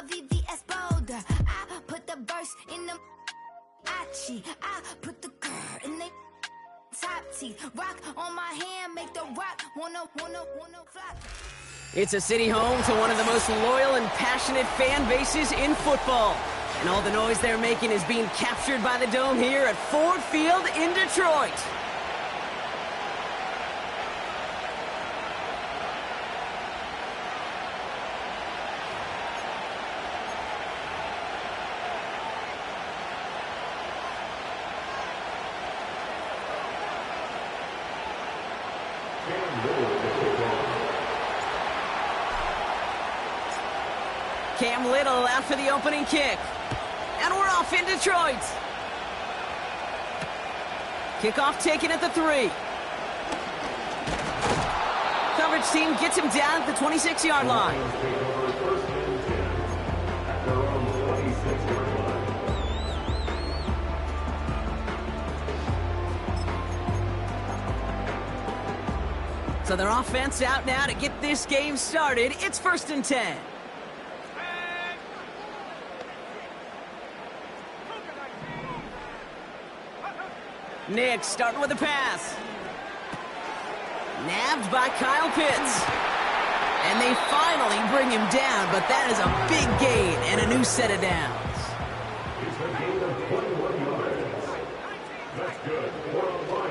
VVS Boulder. I put the verse in the I put the girl in the top teeth. Rock on my hand, make the rock wanna flop. It's a city home to one of the most loyal and passionate fan bases in football. And all the noise they're making is being captured by the Dome here at Ford Field in Detroit. Cam Little out for the opening kick. And we're off in Detroit. Kickoff taken at the 3. Coverage team gets him down at the 26-yard line. So their offense out now to get this game started. It's 1st and 10. Nick starting with a pass. Nabbed by Kyle Pitts. And they finally bring him down, but that is a big gain and a new set of downs.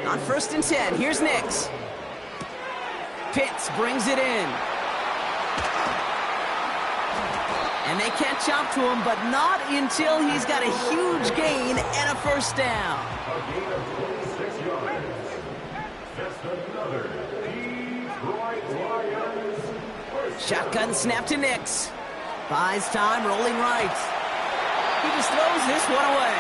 On 1st and 10, here's Nix. Pitts brings it in. And they catch up to him, but not until he's got a huge gain and a 1st down. Shotgun snap to Nix. Buys time, rolling right. He just throws this one away.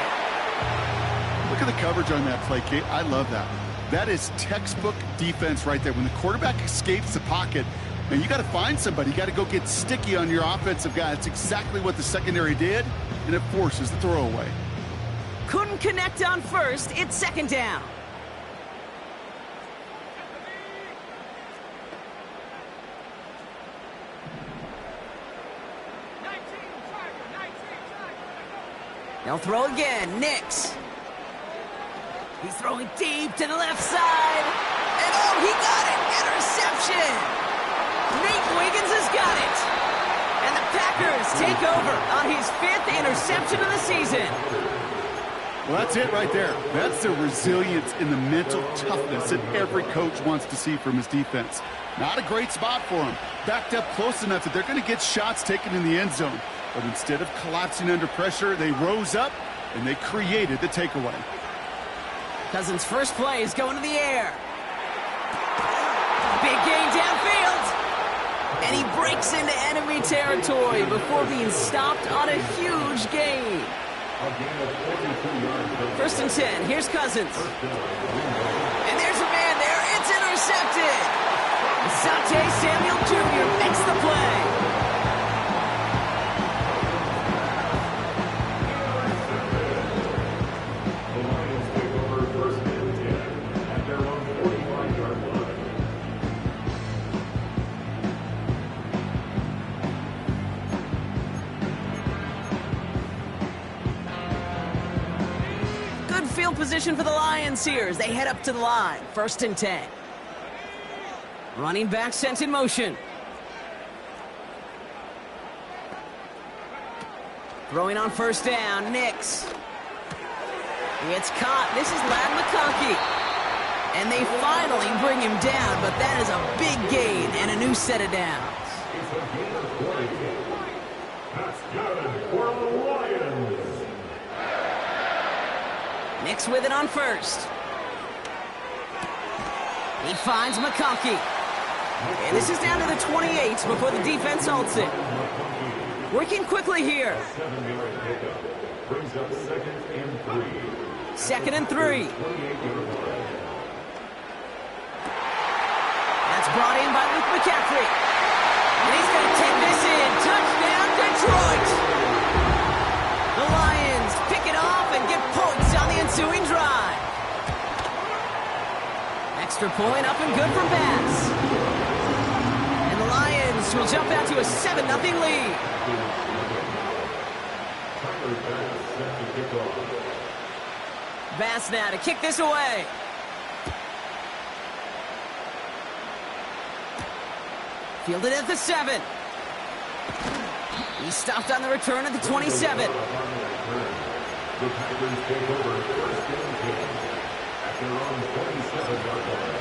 Look at the coverage on that play, Kate. I love that. That is textbook defense right there. When the quarterback escapes the pocket, and you got to find somebody. You got to go get sticky on your offensive guy. That's exactly what the secondary did, and it forces the throwaway. Couldn't connect on 1st. It's 2nd down. They'll throw again. Nix. He's throwing deep to the left side. And oh, he got it. Interception. Nate Wiggins has got it. And the Packers take over on his 5th interception of the season. Well, that's it right there. That's the resilience and the mental toughness that every coach wants to see from his defense. Not a great spot for him. Backed up close enough that they're going to get shots taken in the end zone. But instead of collapsing under pressure, they rose up and they created the takeaway. Cousins' first play is going to the air. Big gain downfield. And he breaks into enemy territory before being stopped on a huge gain. 1st and 10. Here's Cousins. And there's a man there. It's intercepted. Asante Samuel Jr. makes the play. Field position for the Lions here as they head up to the line. 1st and 10. Running back sent in motion. Throwing on 1st down, Nix. It's caught. This is Ladd McConkey. And they finally bring him down, but that is a big gain and a new set of downs. That's good for the Lions. Nix with it on 1st. He finds McConkey. And this is down to the 28 before the defense halts it. Working quickly here. 7-yard pickup brings up 2nd and 3. 2nd and 3. That's brought in by Luke McCaffrey. And he's going to take this in. Touchdown, Detroit. The Lions pick it off and get points on the ensuing drive. Extra point up and good for Bass. And the Lions will jump out to a 7-0 lead. Set to kick off. Bass now to kick this away. Fielded at the 7. He stopped on the return at the 27. The Packers take over first and 10 at their own 27-yard line.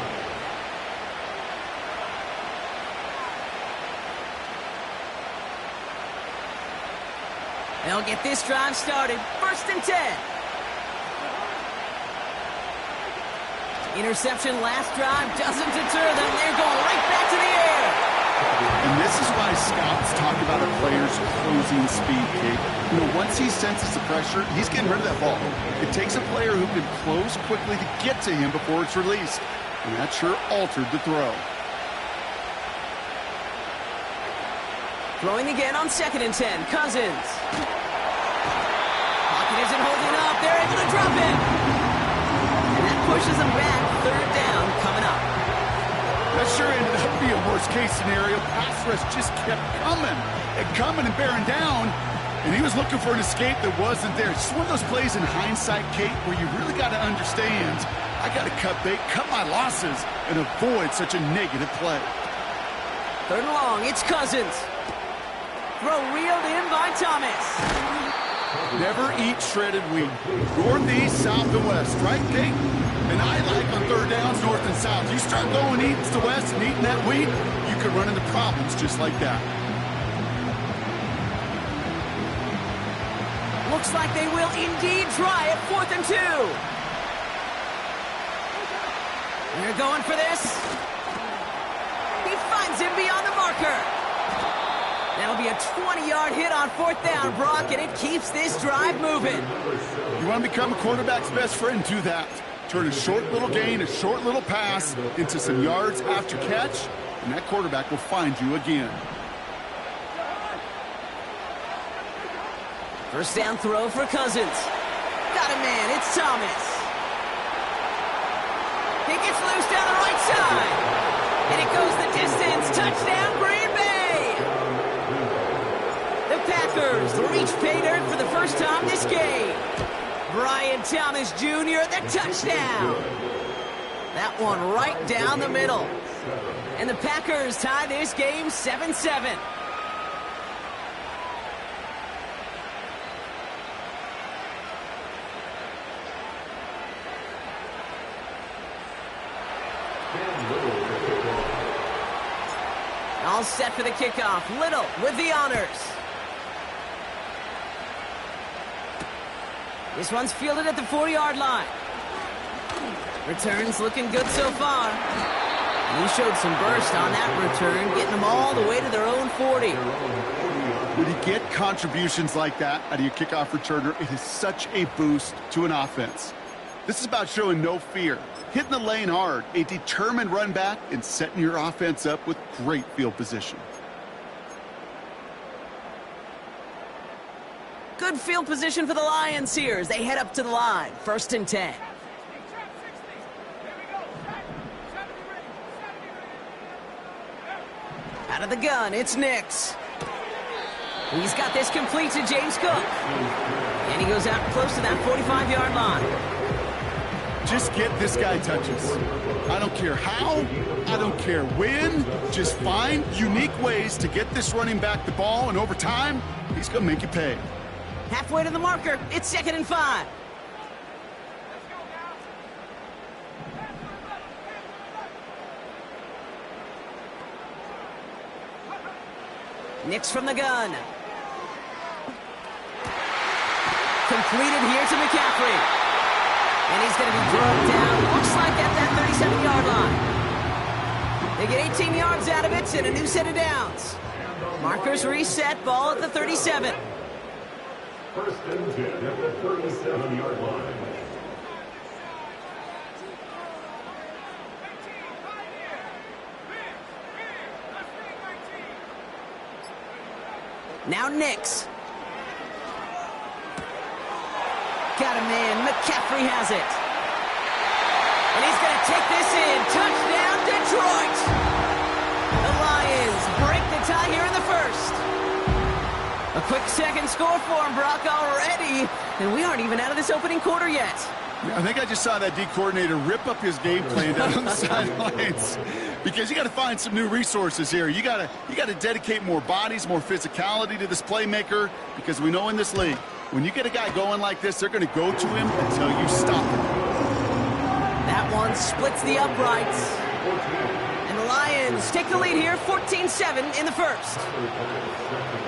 They'll get this drive started. First and 10. Interception last drive doesn't deter them. They're going right back to the air. And this is why scouts talk about a player's closing speed, Kate. You know, once he senses the pressure, he's getting rid of that ball. It takes a player who can close quickly to get to him before it's released. And that sure altered the throw. Throwing again on second and 10. Cousins. Pocket isn't holding up. They're able to drop him. And that pushes them back. Third down coming up. That sure ended up being a worst-case scenario. Pass rush just kept coming and bearing down. And he was looking for an escape that wasn't there. It's one of those plays in hindsight, Kate, where you really got to understand, I got to cut bait, cut my losses, and avoid such a negative play. Third and long. It's Cousins. Throw reeled in by Thomas. Never eat shredded wheat. Northeast, south, and west, right, Kate? And I like on third downs, north and south. You start going east to west and eating that wheat, you could run into problems just like that. Looks like they will indeed try it. Fourth and 2. They're going for this. He finds him beyond the marker. That'll be a 20-yard hit on fourth down, Brock, and it keeps this drive moving. You want to become a quarterback's best friend, do that. Turn a short little gain, a short little pass into some yards after catch, and that quarterback will find you again. First down throw for Cousins. Got a man, it's Thomas. He gets loose down the right side. And it goes the distance. Touchdown, Green Bay. The Packers reach pay dirt for the first time this game. Brian Thomas Jr., the touchdown. That one right down the middle. And the Packers tie this game 7-7. All set for the kickoff. Little with the honors. This one's fielded at the 40-yard line. Returns looking good so far. And he showed some burst on that return, getting them all the way to their own 40. When you get contributions like that out of your kickoff returner, it is such a boost to an offense. This is about showing no fear, hitting the lane hard, a determined run back, and setting your offense up with great field position. Good field position for the Lions here as they head up to the line. First and 10. Out of the gun, it's Nix. He's got this complete to James Cook. And he goes out close to that 45-yard line. Just get this guy touches. I don't care how, I don't care when. Just find unique ways to get this running back the ball, and over time, he's going to make you pay. Halfway to the marker, it's second and 5. Nix from the gun. Completed here to McCaffrey. And he's going to be brought down, looks like at that 37-yard line. They get 18 yards out of it and a new set of downs. Markers reset, ball at the 37. First and 10 at the 37-yard line. Now Nix. Got a man. McCaffrey has it. And he's going to take this in. Touchdown, Detroit. The Lions break the tie here in the first. A quick second score for him, Brock, already. And we aren't even out of this opening quarter yet. I think I just saw that D coordinator rip up his game plan down on the sidelines, because you got to find some new resources here. You got to dedicate more bodies, more physicality to this playmaker, because we know in this league, when you get a guy going like this, they're going to go to him until you stop him. That one splits the uprights. And the Lions take the lead here, 14-7 in the first.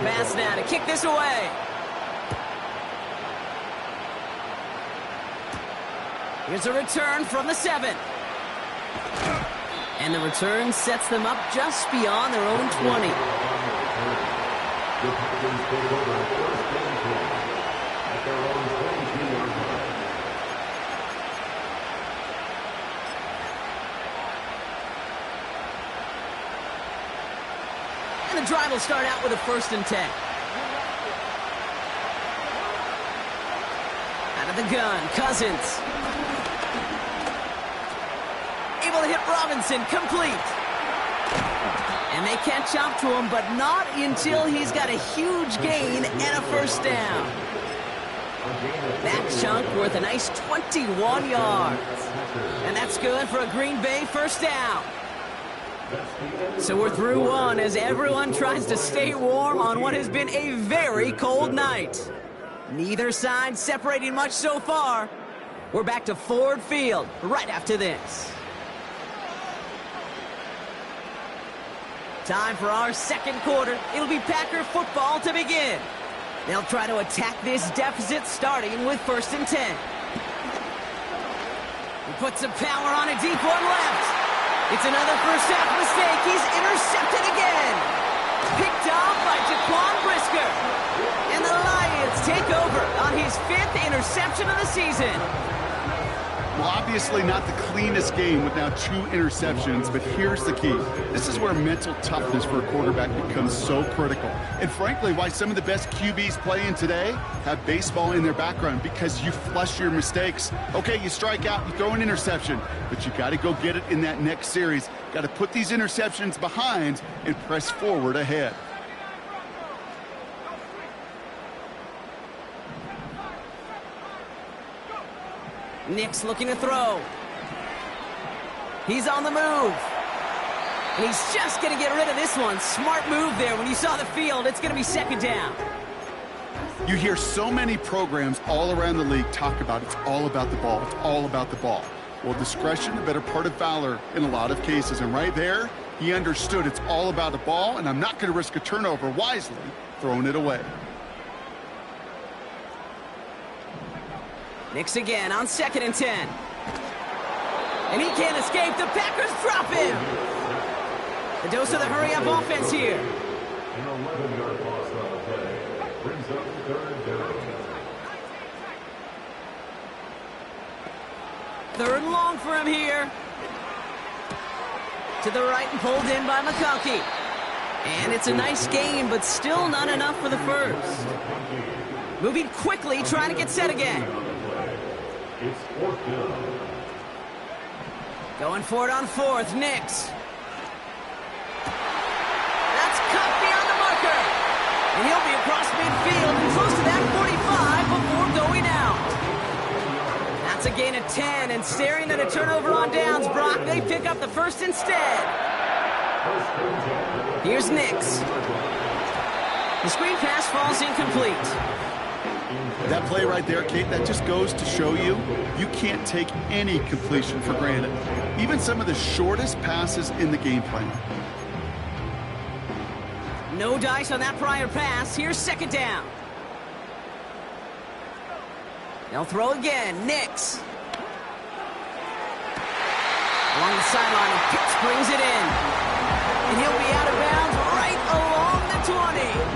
Pass now to kick this away. Here's a return from the 7. And the return sets them up just beyond their own 20. And the drive will start out with a 1st and 10. Out of the gun, Cousins. Able to hit Robinson, complete. And they catch up to him, but not until he's got a huge gain and a 1st down. That chunk worth a nice 21 yards. And that's good for a Green Bay 1st down. So we're through one as everyone tries to stay warm on what has been a very cold night. Neither side separating much so far. We're back to Ford Field right after this. Time for our second quarter. It'll be Packer football to begin. They'll try to attack this deficit starting with 1st and 10. He puts some power on a deep one left. It's another first half mistake. He's intercepted again. Picked off by Jaquan Brisker. And the Lions take over on his 5th interception of the season. Well, obviously not the cleanest game with now 2 interceptions, but here's the key. This is where mental toughness for a quarterback becomes so critical. And frankly, why some of the best QBs playing today have baseball in their background, because you flush your mistakes. Okay, you strike out, you throw an interception, but you got to go get it in that next series. Got to put these interceptions behind and press forward ahead. Nix looking to throw. He's on the move. And he's just going to get rid of this one. Smart move there. When you saw the field, it's going to be 2nd down. You hear so many programs all around the league talk about it's all about the ball. It's all about the ball. Well, discretion, the better part of valor in a lot of cases. And right there, he understood it's all about the ball, and I'm not going to risk a turnover, wisely throwing it away. Nix again on 2nd and 10. And he can't escape. The Packers drop him. The dose of the hurry-up offense here. An 11-yard loss on the play. Brings up 3rd down. 3rd and long for him here. To the right and pulled in by McConkey. And it's a nice game, but still not enough for the 1st. Moving quickly, trying to get set again. It's 4th down. Going for it on 4th, Nix. That's cut beyond the marker. And he'll be across midfield and close to that 45 before going out. That's a gain of 10, and staring at a turnover on downs, Brock, they pick up the 1st instead. Here's Nix. The screen pass falls incomplete. That play right there, Kate, that just goes to show you, you can't take any completion for granted. Even some of the shortest passes in the game plan. No dice on that prior pass. Here's 2nd down. They'll throw again. Nix. Along the sideline, and Pitts brings it in. And he'll be out of bounds right along the 20.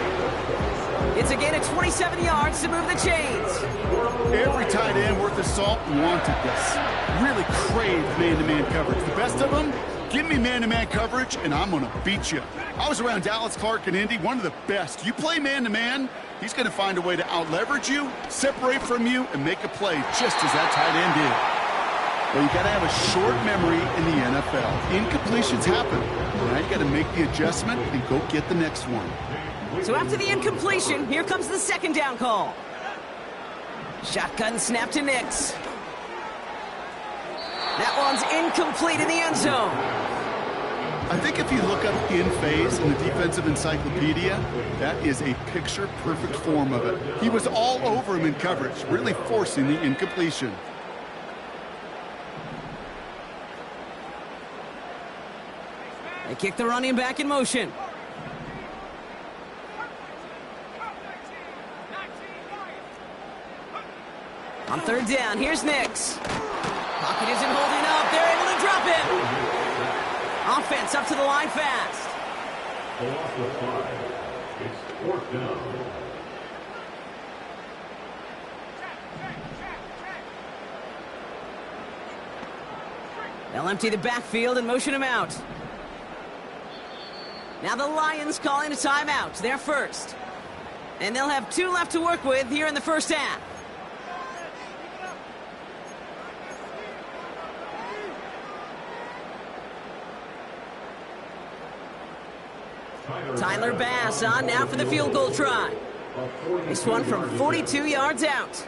It's a gain of 27 yards to move the chains. Every tight end worth of salt wanted this. Really craved man-to-man coverage. The best of them, give me man-to-man coverage, and I'm going to beat you. I was around Dallas Clark and Indy, one of the best. You play man-to-man, he's going to find a way to out-leverage you, separate from you, and make a play just as that tight end did. Well, you got to have a short memory in the NFL. Incompletions happen. Now you got to make the adjustment and go get the next one. So after the incompletion, here comes the second down call. Shotgun snap to Nix. That one's incomplete in the end zone. I think if you look up in phase in the defensive encyclopedia, that is a picture-perfect form of it. He was all over him in coverage, really forcing the incompletion. They kick the running back in motion. On third down, here's Nix. Pocket isn't holding up. They're able to drop it. Offense up to the line fast. A loss of 5. It's 4th down. They'll empty the backfield and motion him out. Now the Lions calling a timeout. They're first. And they'll have 2 left to work with here in the first half. Tyler Bass on now for the field goal try. This one from 42 yards out.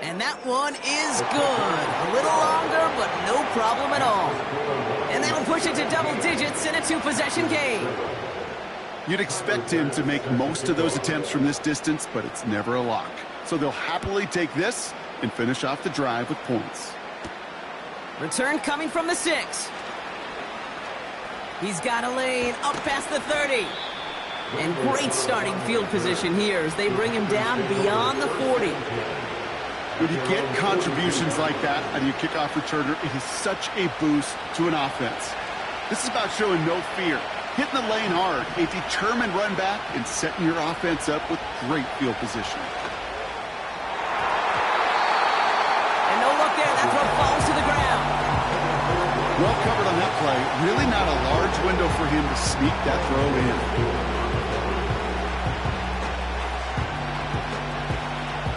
And that one is good. A little longer, but no problem at all. And that'll push it to double digits in a 2-possession game. You'd expect him to make most of those attempts from this distance, but it's never a lock. So they'll happily take this and finish off the drive with points. Return coming from the 6. He's got a lane up past the 30. And great starting field position here as they bring him down beyond the 40. When you get contributions like that out of your kickoff returner, it is such a boost to an offense. This is about showing no fear, hitting the lane hard, a determined run back, and setting your offense up with great field position. And no look there, that throw falls to the ground. Well covered on that play. Really not a large window for him to sneak that throw in.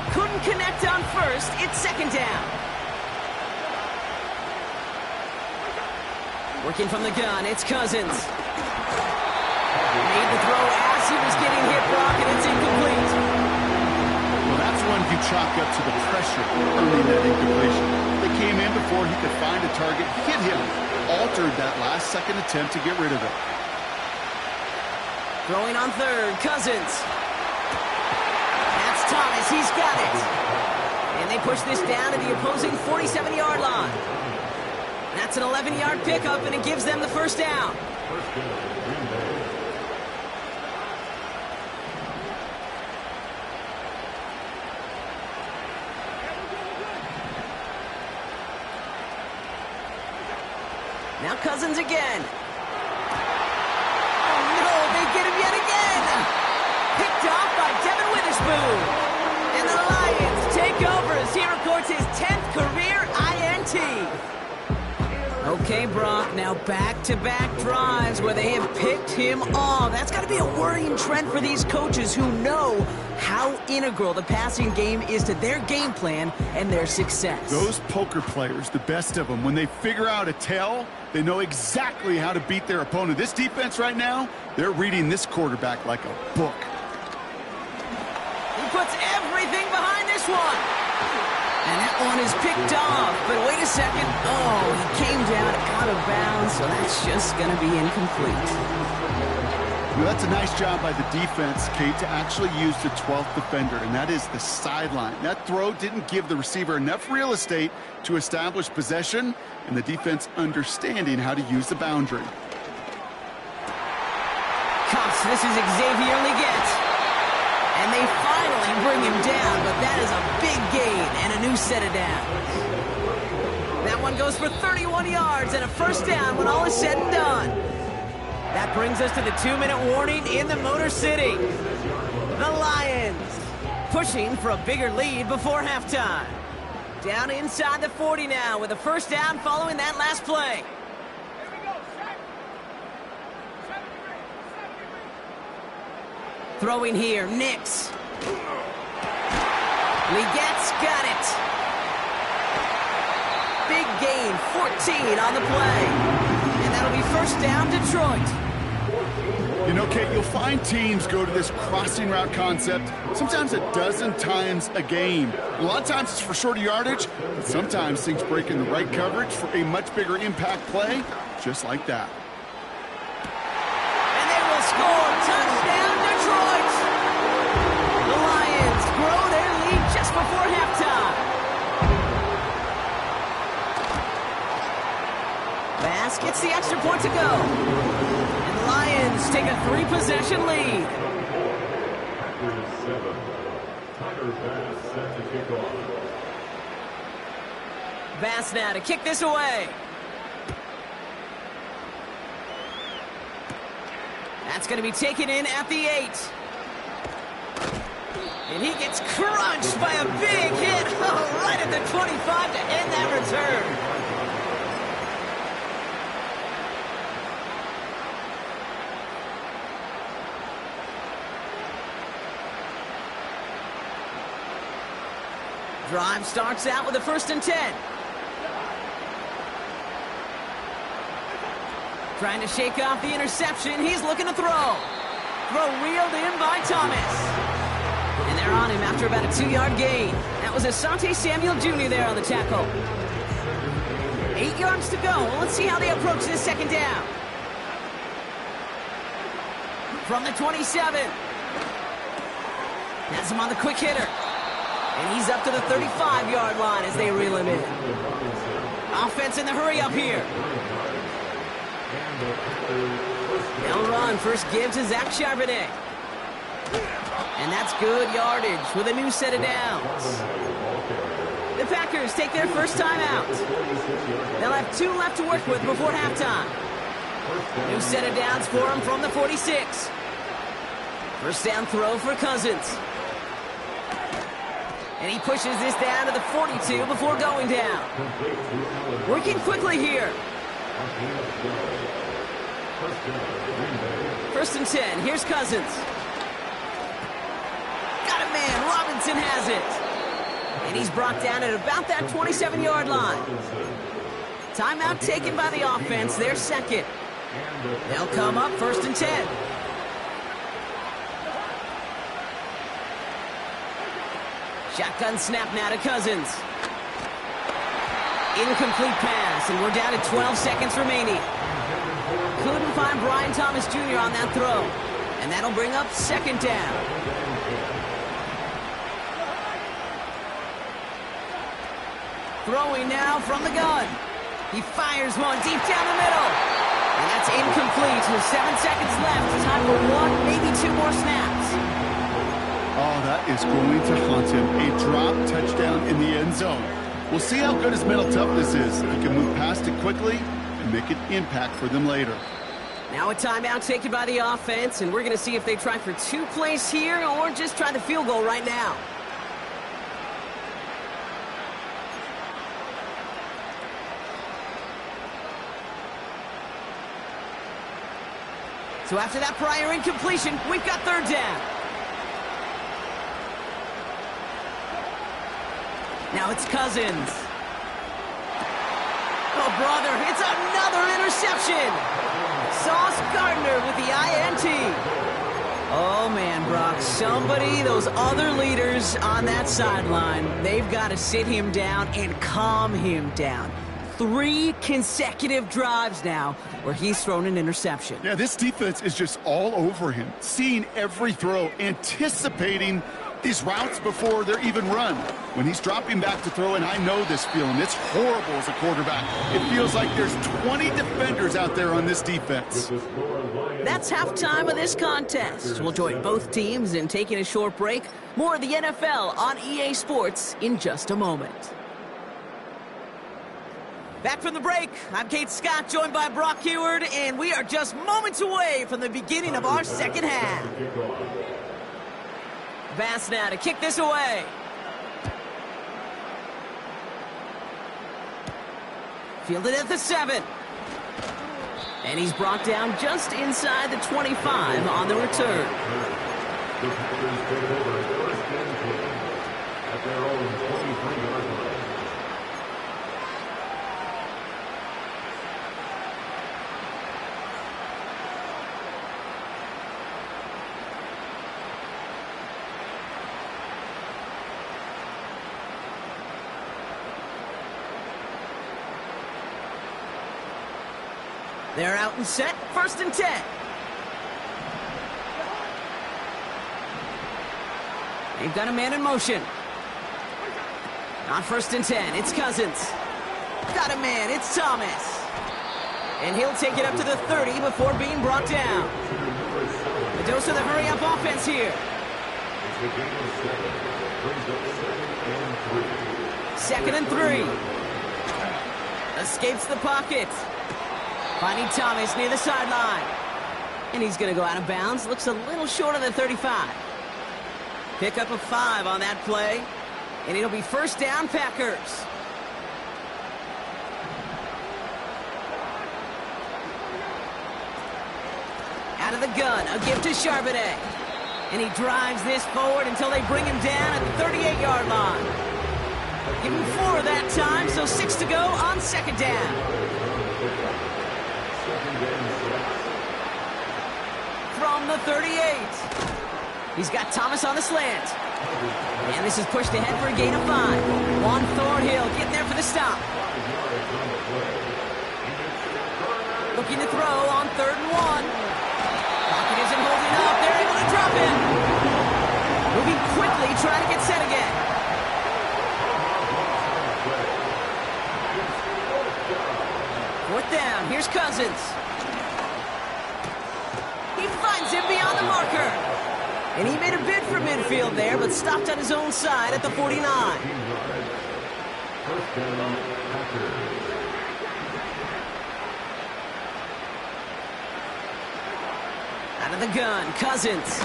Couldn't connect on first. It's second down. Working from the gun, it's Cousins. Made the throw as he was getting hit, Brock, and it's incomplete. Well, that's one you chalk up to the pressure earning that incompletion. They came in before he could find a target, hit him, altered that last-second attempt to get rid of it. Throwing on third, Cousins. That's Thomas, he's got it. And they push this down to the opposing 47-yard line. That's an 11-yard pickup, and it gives them the first down. Now Cousins again. Oh, no, they get him yet again. Picked off by Devin Witherspoon. And the Lions take over as he records his 10th career INT. Okay, Brock, now back-to-back drives where they have picked him off. That's got to be a worrying trend for these coaches who know how integral the passing game is to their game plan and their success. Those poker players, the best of them, when they figure out a tell, they know exactly how to beat their opponent. This defense right now, they're reading this quarterback like a book. He puts everything behind this one. And that one is picked off. But wait a second. Oh, he came down out of bounds, so that's just going to be incomplete. Well, that's a nice job by the defense, Kate, to actually use the 12th defender, and that is the sideline. That throw didn't give the receiver enough real estate to establish possession, and the defense understanding how to use the boundary. Cuffs, this is Xavier Leggett. And they finally bring him down, but that is a big gain and a new set of downs. That one goes for 31 yards and a first down when all is said and done. That brings us to the 2-minute warning in the Motor City. The Lions pushing for a bigger lead before halftime. Down inside the 40 now with a first down following that last play. Throwing here, Nix. Legette's got it. Big gain, 14 on the play. And that'll be first down, Detroit. You know, Kate, you'll find teams go to this crossing route concept sometimes a dozen times a game. A lot of times it's for shorter yardage, but sometimes things break in the right coverage for a much bigger impact play, just like that. And they will score. Touchdown, Detroit. The Lions grow their lead just before halftime. Bass gets the extra point to go. Lions take a 3-possession lead. Packers 7. Tyler Bass set to kick off. Bass now to kick this away. That's going to be taken in at the 8. And he gets crunched by a big hit. Oh, right at the 25 to end that return. Drive starts out with a 1st and 10. Trying to shake off the interception. He's looking to throw. Throw reeled in by Thomas. And they're on him after about a 2-yard gain. That was Asante Samuel Jr. there on the tackle. 8 yards to go. Well, let's see how they approach this 2nd down. From the 27. Has him on the quick hitter. And he's up to the 35-yard line as they reel him in. Offense in the hurry-up here. They'll run. First give to Zach Charbonnet. And that's good yardage with a new set of downs. The Packers take their first time out. They'll have 2 left to work with before halftime. New set of downs for them from the 46. First down throw for Cousins. And he pushes this down to the 42 before going down. Working quickly here. 1st and 10. Here's Cousins. Got a man. Robinson has it. And he's brought down at about that 27-yard line. Timeout taken by the offense. Their 2nd. They'll come up 1st and 10. Shotgun snap now to Cousins. Incomplete pass, and we're down to 12 seconds remaining. Couldn't find Brian Thomas Jr. on that throw. And that'll bring up 2nd down. Throwing now from the gun. He fires one deep down the middle. And that's incomplete with 7 seconds left. Time for 1, maybe 2 more snaps. Oh, that is going to haunt him. A drop touchdown in the end zone. We'll see how good his mental toughness is. He can move past it quickly and make an impact for them later. Now a timeout taken by the offense, and we're going to see if they try for 2 plays here or just try the field goal right now. So after that prior incompletion, we've got 3rd down. Now it's Cousins. Oh, brother, it's another interception. Sauce Gardner with the INT. Oh, man, Brock, somebody, those other leaders on that sideline, they've got to sit him down and calm him down. 3 consecutive drives now where he's thrown an interception. Yeah, this defense is just all over him, seeing every throw, anticipating these routes before they're even run. When he's dropping back to throw, and I know this feeling, it's horrible as a quarterback. It feels like there's 20 defenders out there on this defense. That's halftime of this contest. We'll join both teams in taking a short break. More of the NFL on EA Sports in just a moment. Back from the break, I'm Kate Scott, joined by Brock Huard, and we are just moments away from the beginning of our 2nd half. Bass now to kick this away. Fielded at the 7. And he's brought down just inside the 25 on the return. The Packers take it over first and 10 at their own 23-yard line. They're out and set, first and 10. They've got a man in motion. On first and 10, it's Cousins. Got a man, it's Thomas. And he'll take it up to the 30 before being brought down. A dose of the hurry-up offense here. Second and 3. Escapes the pocket. Finding Thomas near the sideline. And he's going to go out of bounds. Looks a little short of the 35. Pick up a 5 on that play. And it'll be first down, Packers. Out of the gun, a gift to Charbonnet. And he drives this forward until they bring him down at the 38-yard line. Give him 4 that time, so 6 to go on second down. From the 38. He's got Thomas on the slant. And this is pushed ahead for a gain of 5. Juan Thornhill getting there for the stop. Looking to throw on 3rd and 1. Pocket isn't holding up. They're able to drop him. Moving quickly, trying to get set again. Fourth down. Here's Cousins. He finds him beyond the marker. And he made a bid for midfield there, but stopped on his own side at the 49. Out of the gun, Cousins.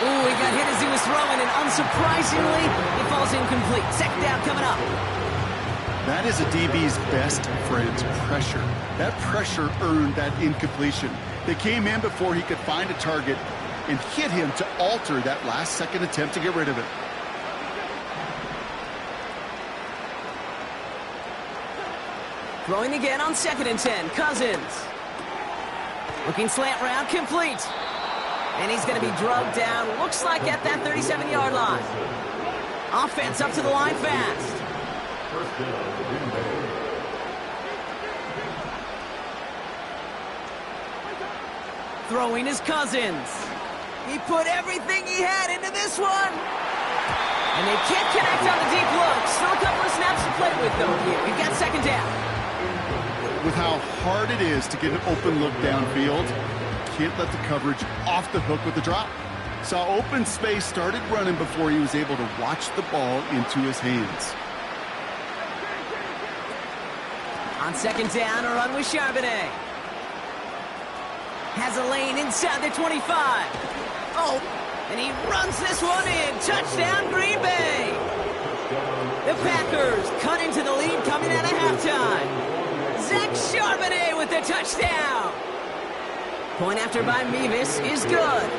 Ooh, he got hit as he was throwing, and unsurprisingly, it falls incomplete. Second down coming up. That is a DB's best friend, pressure. That pressure earned that incompletion. They came in before he could find a target and hit him to alter that last-second attempt to get rid of it. Throwing again on 2nd and 10, Cousins. Looking slant route, complete. And he's going to be drugged down, looks like at that 37-yard line. Offense up to the line fast. Throwing his Cousins. He put everything he had into this one. And they can't connect on the deep look. Still a couple of snaps to play with, though, here. We've got second down. With how hard it is to get an open look downfield, can't let the coverage off the hook with the drop. Saw open space, started running before he was able to watch the ball into his hands. On second down, a run with Charbonnet. Has a lane inside the 25. Oh, and he runs this one in. Touchdown, Green Bay. The Packers cut into the lead coming out of halftime. Zach Charbonnet with the touchdown. Point after by Mevis is good.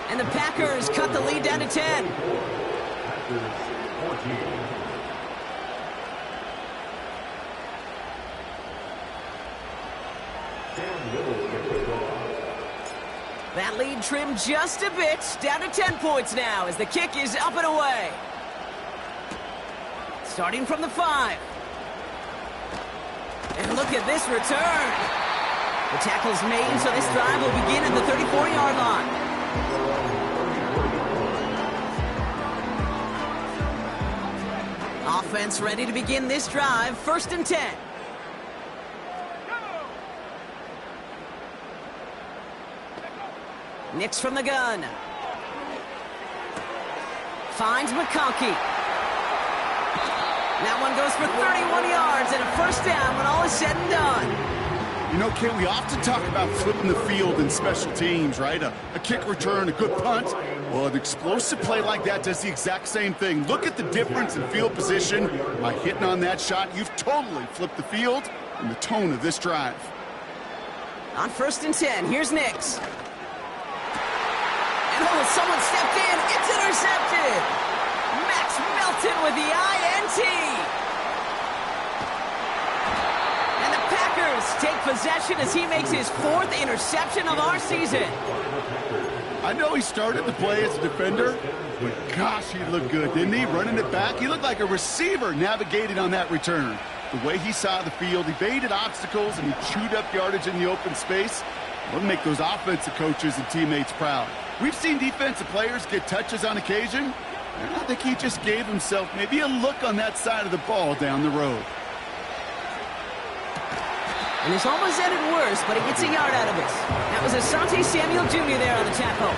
And the Packers cut the lead down to 10. That lead trimmed just a bit, down to 10 points now as the kick is up and away. Starting from the 5. And look at this return. The tackle's made, so this drive will begin at the 34-yard line. Offense ready to begin this drive, 1st and 10. Nix from the gun. Finds McConkey. That one goes for 31 yards and a first down when all is said and done. You know, Kate, we often talk about flipping the field in special teams, right? A kick return, a good punt. Well, an explosive play like that does the exact same thing. Look at the difference in field position. By hitting on that shot, you've totally flipped the field and the tone of this drive. On 1st and 10, here's Nix. And oh, someone stepped in. It's intercepted. Max Melton with the INT. And the Packers take possession as he makes his 4th interception of our season. I know he started the play as a defender, but gosh, he looked good, didn't he? Running it back, he looked like a receiver navigating on that return. The way he saw the field, evaded obstacles, and he chewed up yardage in the open space. Will make those offensive coaches and teammates proud. We've seen defensive players get touches on occasion, and I think he just gave himself maybe a look on that side of the ball down the road. And it's almost ended worse, but he gets a yard out of it. That was Asante Samuel Jr. there on the tackle.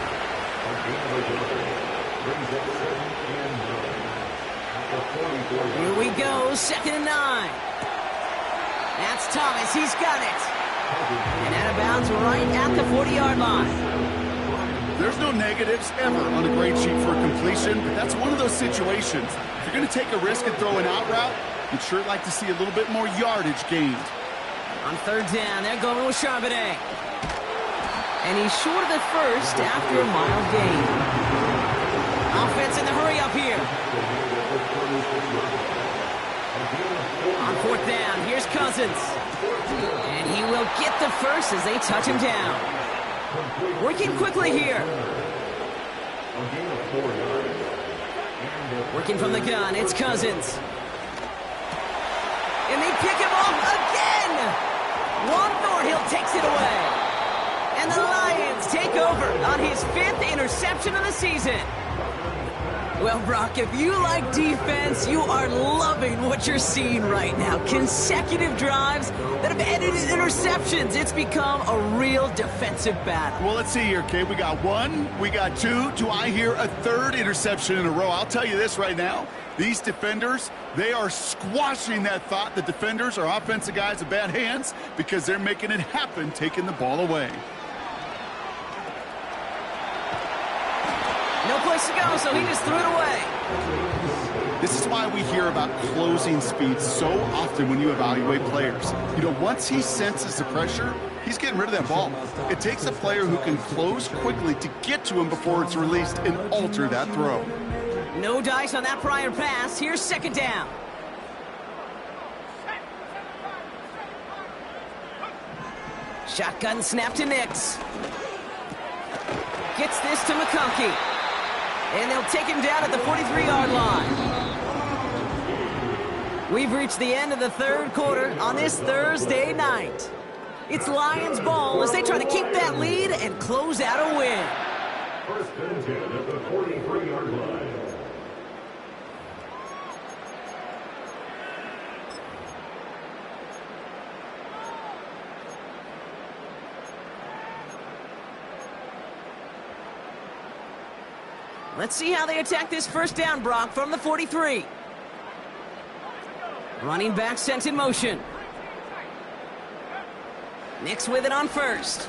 Here we go, 2nd and 9. That's Thomas, he's got it. And out of bounds right at the 40-yard line. There's no negatives ever on a grade sheet for a completion, but that's one of those situations. If you're going to take a risk and throw an out route, you'd sure like to see a little bit more yardage gained. On 3rd down, they're going with Charbonnet. And he's short of the first after a mile gain. Offense in the hurry up here. On 4th down, here's Cousins. And he will get the first as they touch him down. Working quickly here. Working from the gun, it's Cousins. And they pick him off again! Juan Thornhill takes it away. And the Lions take over on his 5th interception of the season. Well, Brock, if you like defense, you are loving what you're seeing right now. Consecutive drives that have ended in interceptions. It's become a real defensive battle. Well, let's see here, Kate. We got 1, we got 2. Do I hear a 3rd interception in a row? I'll tell you this right now. These defenders, they are squashing that thought that defenders are offensive guys with bad hands because they're making it happen, taking the ball away. No place to go, so he just threw it away. This is why we hear about closing speed so often when you evaluate players. You know, once he senses the pressure, he's getting rid of that ball. It takes a player who can close quickly to get to him before it's released and alter that throw. No dice on that prior pass. Here's 2nd down. Shotgun snap to Nix. Gets this to McConkey. And they'll take him down at the 43-yard line. We've reached the end of the 3rd quarter on this Thursday night. It's Lions ball as they try to keep that lead and close out a win. 1st and 10 at the 43-yard line. Let's see how they attack this 1st down, Brock, from the 43. Running back sent in motion. Nix with it on 1st.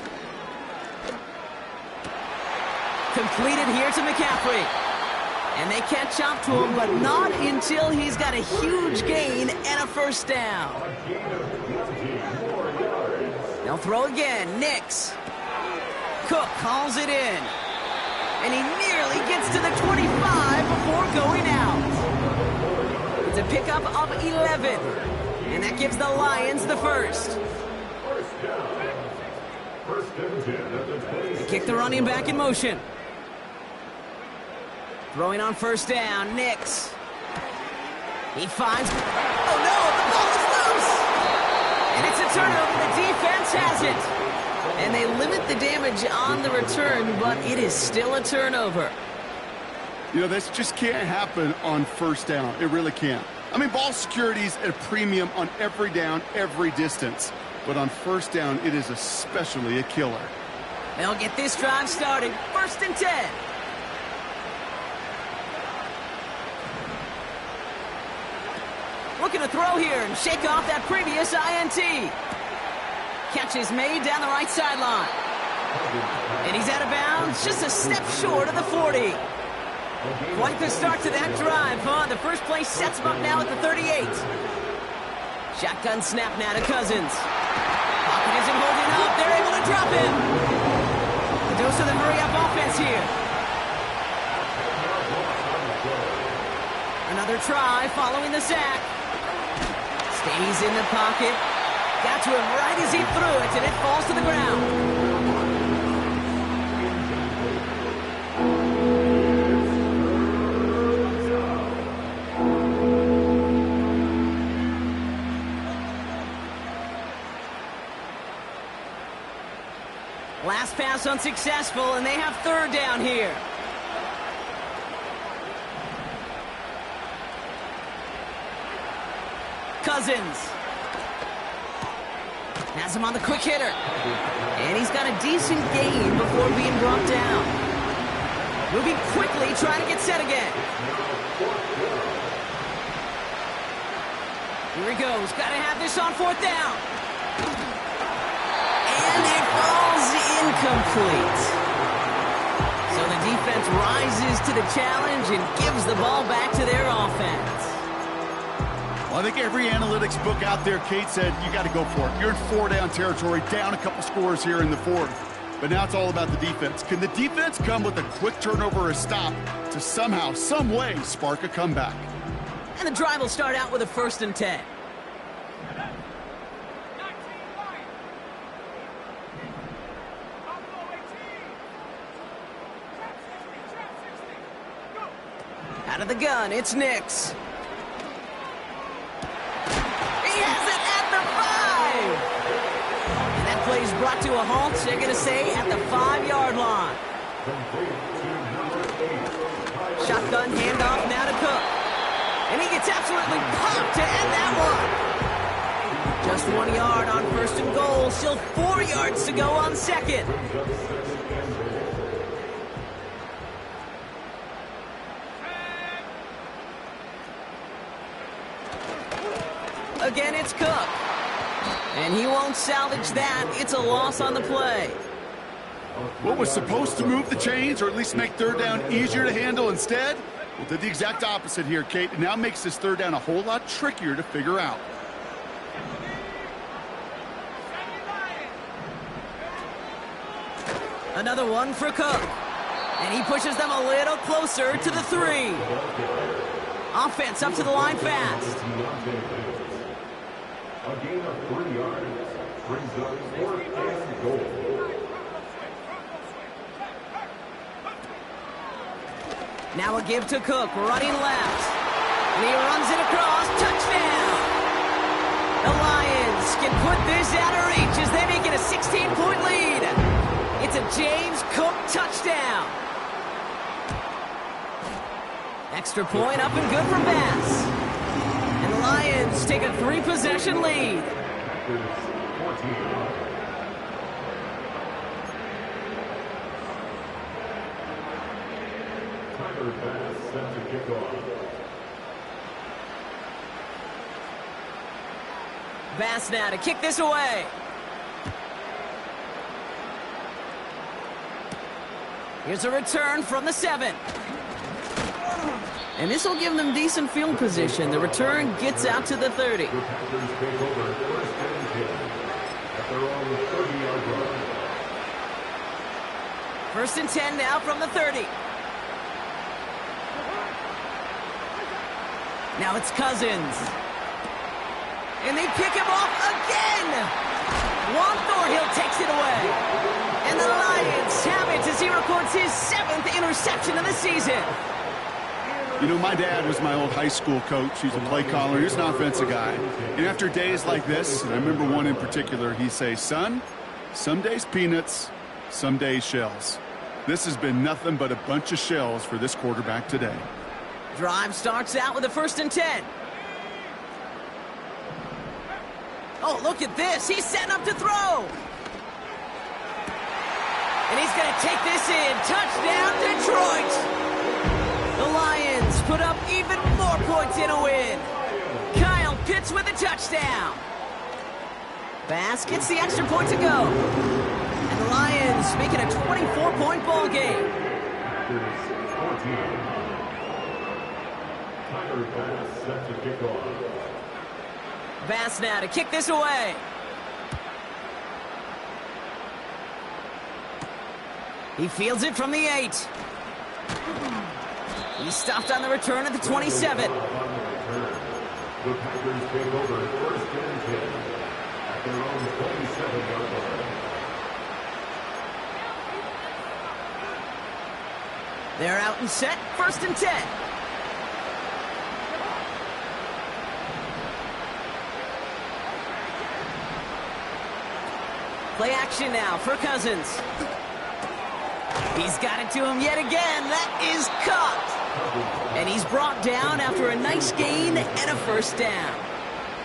Completed here to McCaffrey. And they catch up to him, but not until he's got a huge gain and a 1st down. They'll throw again. Nix. Cook calls it in. And he nearly gets to the 25 before going out. It's a pickup of 11. And that gives the Lions the first. They kick the running back in motion. Throwing on 1st down, Nix. He finds... Oh no, the ball is loose! And it's a turnover, the defense has it. And they limit the damage on the return, but it is still a turnover. You know, this just can't happen on 1st down. It really can't. I mean, ball security's at a premium on every down, every distance. But on 1st down, it is especially a killer. They'll get this drive started. 1st and 10. Looking to throw here and shake off that previous INT. Catch is made down the right sideline. And he's out of bounds, just a step short of the 40. Quite the start to that drive, huh? The first play sets him up now at the 38. Shotgun snap now to Cousins. Pocket isn't holding up. They're able to drop him. The dose of the hurry-up offense here. Another try following the sack. Stays in the pocket. Got to him right as he threw it, and it falls to the ground. Last pass unsuccessful, and they have third down here. Cousins has him on the quick hitter. And he's got a decent gain before being brought down. Moving quickly, trying to get set again. Here he goes. Got to have this on fourth down. And it falls incomplete. So the defense rises to the challenge and gives the ball back to their offense. Well, I think every analytics book out there, Kate, said you got to go for it. You're in four-down territory, down a couple scores here in the fourth. But now it's all about the defense. Can the defense come with a quick turnover or a stop to somehow, some way, spark a comeback? And the drive will start out with a 1st and 10. Out of the gun, it's Nix. He has it at the 5! And that play is brought to a halt, they're going to say, at the 5-yard line. Shotgun handoff now to Cook. And he gets absolutely popped to end that one. Just 1 yard on 1st and goal, still 4 yards to go on 2nd. Again, it's Cook. And he won't salvage that. It's a loss on the play. What was supposed to move the chains or at least make third down easier to handle instead? Well, did the exact opposite here, Kate. It now makes this third down a whole lot trickier to figure out. Another one for Cook. And he pushes them a little closer to the 3. Offense up to the line fast. A gain of 3 yards brings up 4th and goal. Now a give to Cook, running left. And he runs it across, touchdown! The Lions can put this out of reach as they make it a 16-point lead. It's a James Cook touchdown. Extra point up and good for Bass. And the Lions take a 3-possession lead. Tyler Bass set to kick off. Bass now to kick this away. Here's a return from the 7. And this will give them decent field position. The return gets out to the 30. The Packers take over 1st and 10 at their own 30-yard line. 1st and 10 now from the 30. Now it's Cousins. And they pick him off again. Juan Thornhill takes it away. And the Lions have it as he records his 7th interception of the season. You know, my dad was my old high school coach. He's a play caller. He's an offensive guy. And after days like this, and I remember one in particular, he'd say, son, some days peanuts, some days shells. This has been nothing but a bunch of shells for this quarterback today. Drive starts out with a 1st and 10. Oh, look at this. He's setting up to throw. And he's going to take this in. Touchdown, Detroit. The Lions put up even more points in a win. Kyle Pitts with a touchdown. Bass gets the extra point to go. And the Lions make it a 24-point ball game. Tyler Bass set to kick off. Bass now to kick this away. He fields it from the 8. He stopped on the return at the 27. The Packers take over 1st and 10 at their own 27-yard line. They're out and set, 1st and 10. Play action now for Cousins. He's got it to him yet again. That is caught. And he's brought down after a nice gain and a 1st down.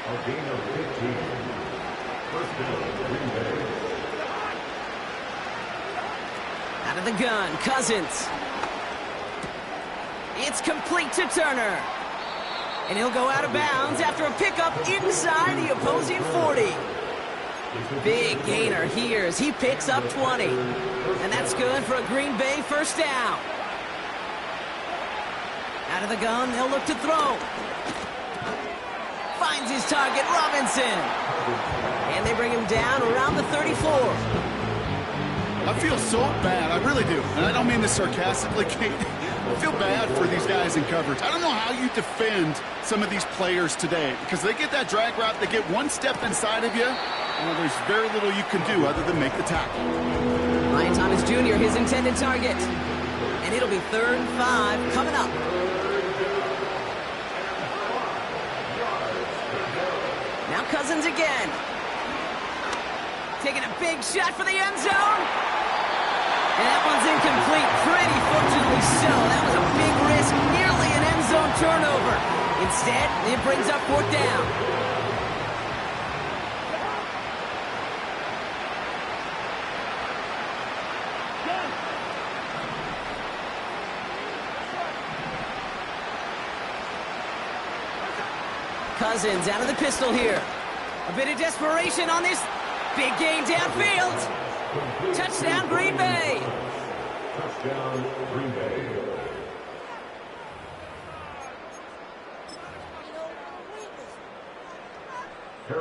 A gain of 15. 1st down, Green Bay. Out of the gun, Cousins. It's complete to Turner. And he'll go out of bounds after a pickup inside the opposing 40. Big gainer here as he picks up 20. And that's good for a Green Bay 1st down. Out of the gun, they'll look to throw. Finds his target, Robinson. And they bring him down around the 34. I feel so bad, I really do. And I don't mean this sarcastically, Kate. I feel bad for these guys in coverage. I don't know how you defend some of these players today because they get that drag route, they get one step inside of you, and there's very little you can do other than make the tackle. Ryan Thomas Jr., his intended target. And it'll be 3rd and 5 coming up. Now Cousins again. Taking a big shot for the end zone. And that one's incomplete. Pretty fortunately so. That was a big risk. Nearly an end zone turnover. Instead, it brings up 4th down. Cousins out of the pistol here. A bit of desperation on this. Big gain downfield. Touchdown, Green Bay. Touchdown, Green Bay.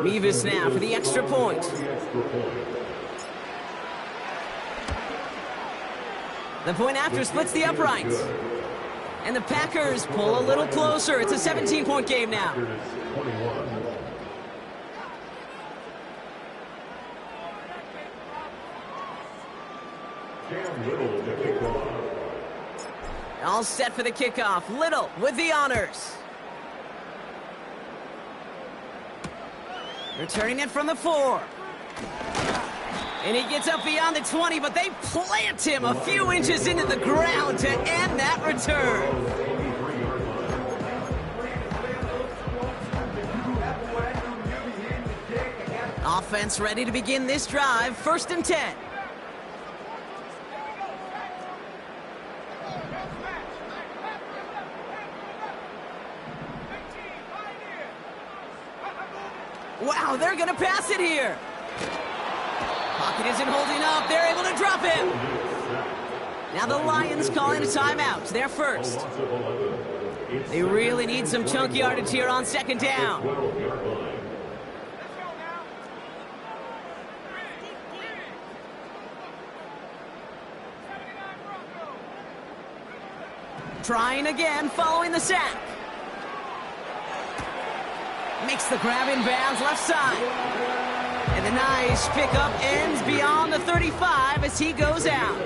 Mevis now for the extra point. The point after splits the uprights. And the Packers pull a little closer. It's a 17-point game now. All set for the kickoff. Little with the honors. Returning it from the 4. And he gets up beyond the 20, but they plant him a few inches into the ground to end that return. Offense ready to begin this drive. 1st and 10. Wow, they're going to pass it here. Pocket isn't holding up. They're able to drop him. Now the Lions calling a timeout. They're first. They really need some chunk yardage here on 2nd down. Trying again following the sack. Makes the grab in bounds left side. And the nice pickup ends beyond the 35 as he goes out.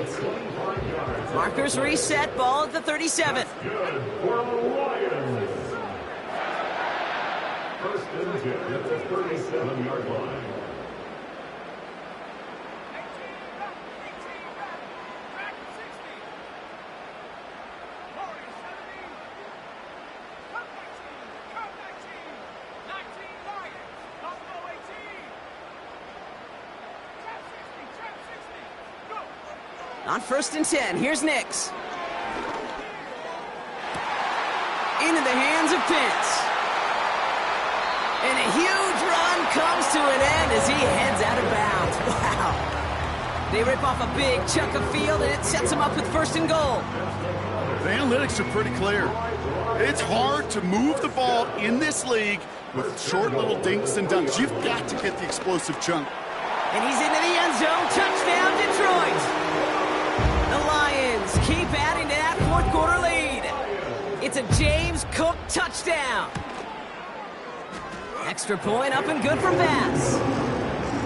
Markers reset, ball at the 37. Good for the Lions. 1st and 10 at the 37-yard line. On 1st and 10, here's Nix. Into the hands of Pitts. And a huge run comes to an end as he heads out of bounds. Wow. They rip off a big chunk of field, and it sets them up with 1st and goal. The analytics are pretty clear. It's hard to move the ball in this league with short little dinks and dunks. You've got to get the explosive chunk. And he's into the end zone. Touchdown, Detroit. The Lions keep adding to that 4th quarter lead. It's a James Cook touchdown. Extra point up and good for Bass.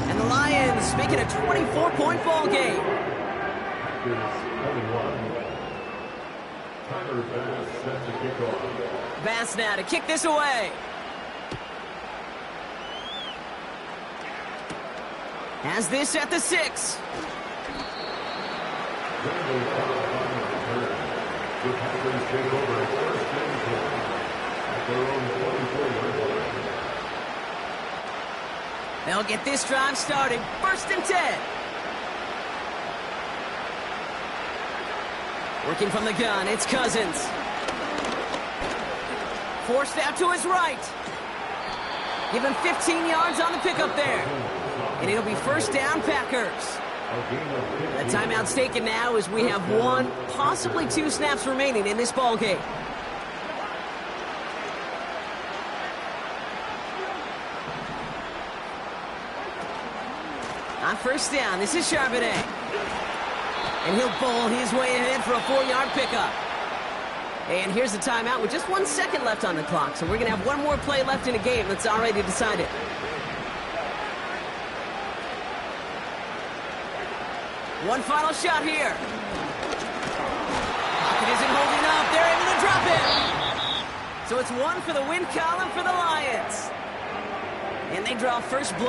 And the Lions make it a 24-point ball game. Is having one. Tyler Bass set to kick off. Bass now to kick this away. Has this at the 6. Randall foul on the return. The Packers take over first and 10 at their own 24-yard line. They'll get this drive started. First and 10. Working from the gun, it's Cousins. Forced out to his right. Give him 15 yards on the pickup there. And it'll be first down, Packers. The timeout's taken now as we have 1, possibly 2 snaps remaining in this ball game. On first down, this is Charbonnet. And he'll bowl his way ahead for a 4-yard pickup. And here's the timeout with just 1 second left on the clock. So we're going to have one more play left in a game that's already decided. One final shot here. Pocket isn't holding up. They're able to drop it. So it's 1 for the win column for the Lions. And they draw first blood.